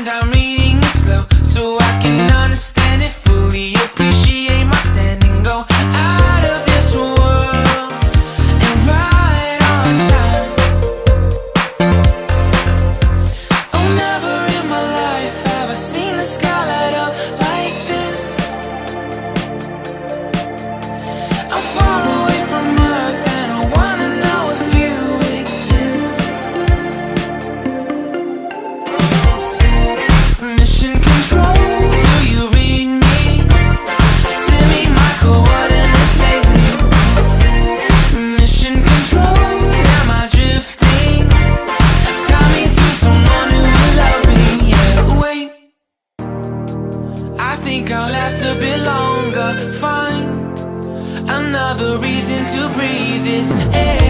and I'm reading it slow so I can understand it fully. Appreciate my standing, go out of this world and right on time. Oh, never in my life have I seen the sky light up like this. I'm far away from Earth and I wanna know if you exist. Mission control, do you read me? Send me my coordinates lately. Mission control, am I drifting? Tie me to someone who will love me. Yeah, wait, I think I'll last a bit longer. Find another reason to breathe this air.